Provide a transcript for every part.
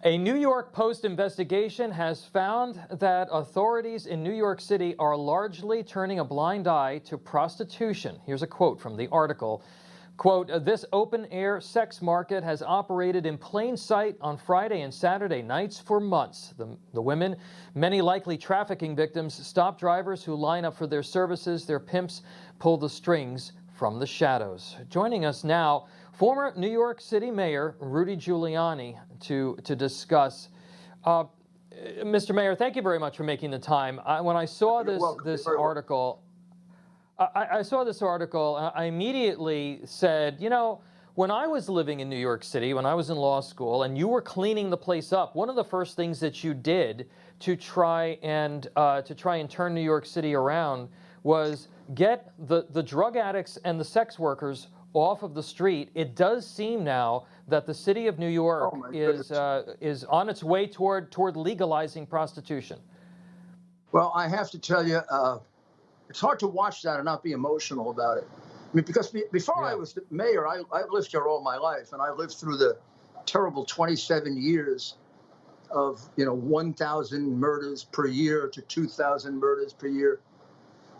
A New York Post investigation has found that authorities in New York City are largely turning a blind eye to prostitution. Here's a quote from the article. Quote, "This open-air sex market has operated in plain sight on Friday and Saturday nights for months. The women, many likely trafficking victims, stop drivers who line up for their services. Their pimps pull the strings from the shadows." Joining us now, former New York City Mayor Rudy Giuliani to discuss. Mr. Mayor, thank you very much for making the time. When I saw this article, I saw this article, I immediately said, you know, when I was living in New York City, when I was in law school, and you were cleaning the place up, one of the first things that you did to try and turn New York City around was get the drug addicts and the sex workers off of the street. It does seem now that the city of New York is on its way toward legalizing prostitution. Well, I have to tell you, it's hard to watch that and not be emotional about it. I mean, because before I was the mayor, I lived here all my life, and I lived through the terrible 27 years of 1,000 murders per year to 2,000 murders per year.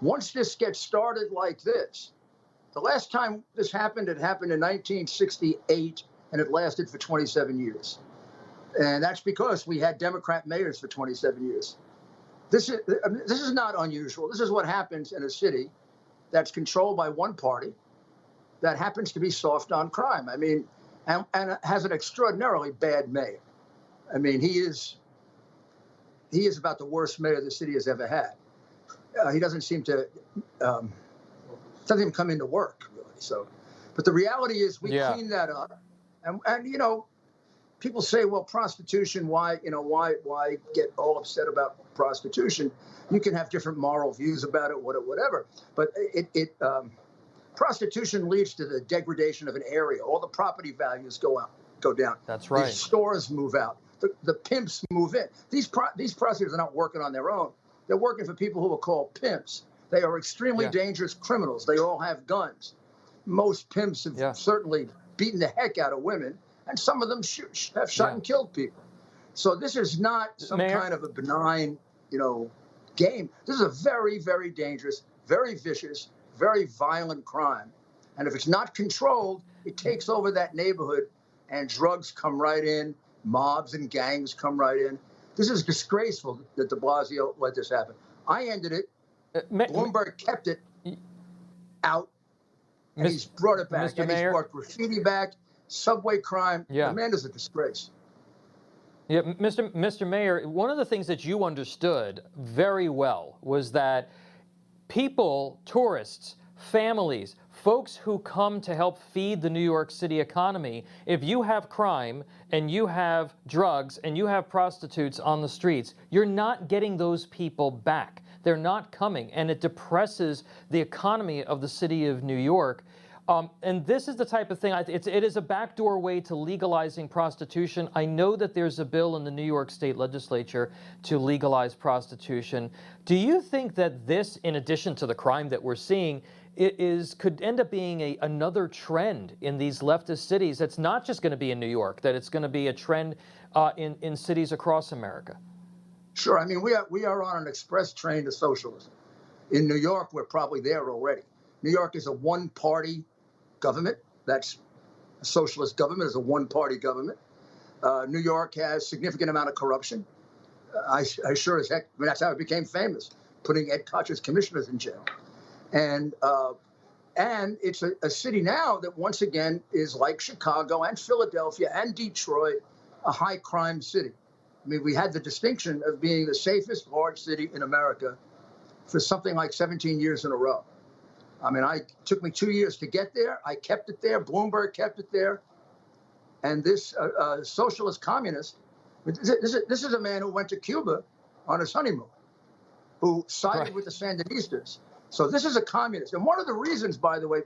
Once this gets started like this, the last time this happened, it happened in 1968, and it lasted for 27 years. And that's because we had Democrat mayors for 27 years. This is not unusual. This is what happens in a city that's controlled by one party that happens to be soft on crime. I mean, and has an extraordinarily bad mayor. I mean, he is about the worst mayor the city has ever had. He doesn't seem to doesn't even come into work, really. So, but the reality is we cleaned that up, and people say, well, prostitution, why get all upset about prostitution? You can have different moral views about it, whatever. But prostitution leads to the degradation of an area. All the property values go down. That's right. The stores move out. The pimps move in. These prostitutes are not working on their own. They're working for people who are called pimps. They are extremely dangerous criminals. They all have guns. Most pimps have certainly beaten the heck out of women, and some of them have shot and killed people. So this is not some kind of a benign, game. This is a very, very dangerous, very vicious, very violent crime. And if it's not controlled, it takes over that neighborhood, and drugs come right in, mobs and gangs come right in. This is disgraceful that de Blasio let this happen. I ended it. Bloomberg kept it out, and he's brought it back. And he's brought graffiti back, subway crime. The man is a disgrace. Yeah, Mr. Mayor, one of the things that you understood very well was that people, tourists, families, folks who come to help feed the New York City economy, if you have crime and you have drugs and you have prostitutes on the streets, you're not getting those people back. They're not coming, and it depresses the economy of the city of New York. And this is the type of thing, it is a backdoor way to legalizing prostitution. I know that there's a bill in the New York State Legislature to legalize prostitution. Do you think that this, in addition to the crime that we're seeing, could end up being another trend in these leftist cities that's not just going to be in New York, that it's going to be a trend in cities across America? Sure. I mean, we are on an express train to socialism. In New York, we're probably there already. New York is a one-party government. That's a socialist government, is a one-party government. New York has significant amount of corruption. I sure as heck, I mean, that's how it became famous, putting Ed Koch's commissioners in jail. And it's a city now that once again is like Chicago and Philadelphia and Detroit, a high crime city. I mean, we had the distinction of being the safest large city in America for something like 17 years in a row. I mean, it took me 2 years to get there. I kept it there. Bloomberg kept it there. And this socialist communist, this is a man who went to Cuba on his honeymoon, who sided with the Sandinistas. So this is a communist. And one of the reasons, by the way,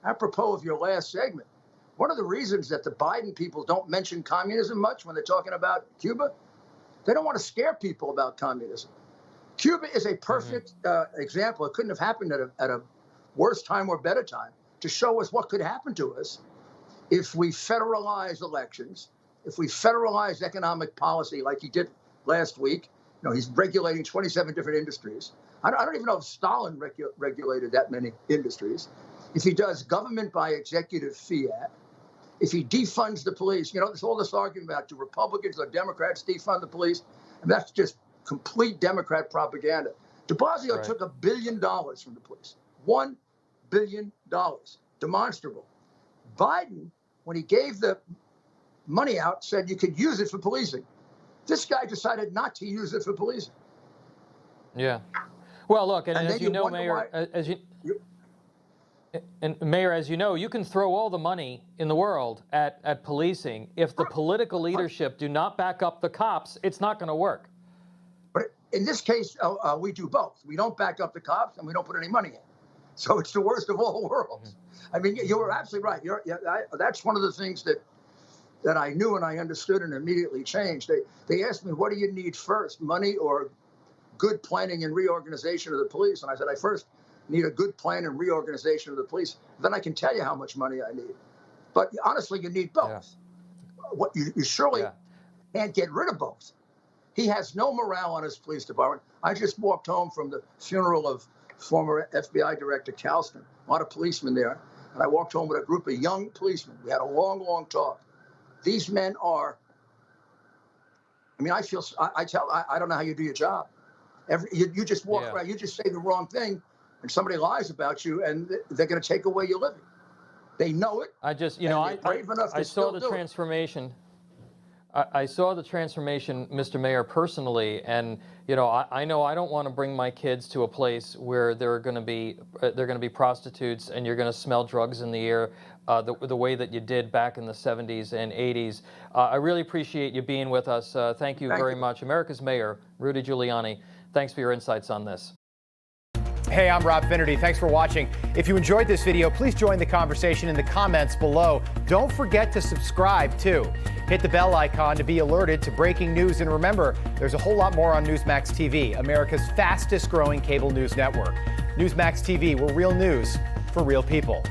apropos of your last segment, one of the reasons that the Biden people don't mention communism much when they're talking about Cuba, they don't want to scare people about communism. Cuba is a perfect example. It couldn't have happened at a worse time or better time to show us what could happen to us if we federalize elections if we federalize economic policy like he did last week, he's regulating 27 different industries. I don't even know if Stalin regulated that many industries. If he does government by executive fiat, if he defunds the police, there's all this argument about do Republicans or Democrats defund the police? And that's just complete Democrat propaganda. De Blasio took $1 billion from the police. $1 billion. Demonstrable. Biden, when he gave the money out, said you could use it for policing. This guy decided not to use it for policing. Yeah. Well, look, and as you know, Mayor, Mayor, as you know, you can throw all the money in the world at policing. If the political leadership do not back up the cops, it's not going to work. But in this case, we do both. We don't back up the cops, and we don't put any money in. So it's the worst of all worlds. I mean, you were absolutely right. That's one of the things that I knew and I understood and immediately changed. They asked me, what do you need first, money or good planning and reorganization of the police? And I said, I first need a good plan and reorganization of the police. Then I can tell you how much money I need. But honestly, you need both. Yeah. What you surely can't get rid of both. He has no morale on his police department. I just walked home from the funeral of former FBI Director Calston, a lot of policemen there. And I walked home with a group of young policemen. We had a long, long talk. These men are, I don't know how you do your job. You just walk around, you just say the wrong thing, and somebody lies about you, and they're going to take away your living. They know it. I saw the transformation. I saw the transformation, Mr. Mayor, personally, and I know I don't want to bring my kids to a place where they're going to be prostitutes and you're going to smell drugs in the air the way that you did back in the 70s and 80s. I really appreciate you being with us. Thank you very much. America's Mayor, Rudy Giuliani, thanks for your insights on this. Hey, I'm Rob Finnerty. Thanks for watching. If you enjoyed this video, please join the conversation in the comments below. Don't forget to subscribe, too. Hit the bell icon to be alerted to breaking news. And remember, there's a whole lot more on Newsmax TV, America's fastest growing cable news network. Newsmax TV, we're real news for real people.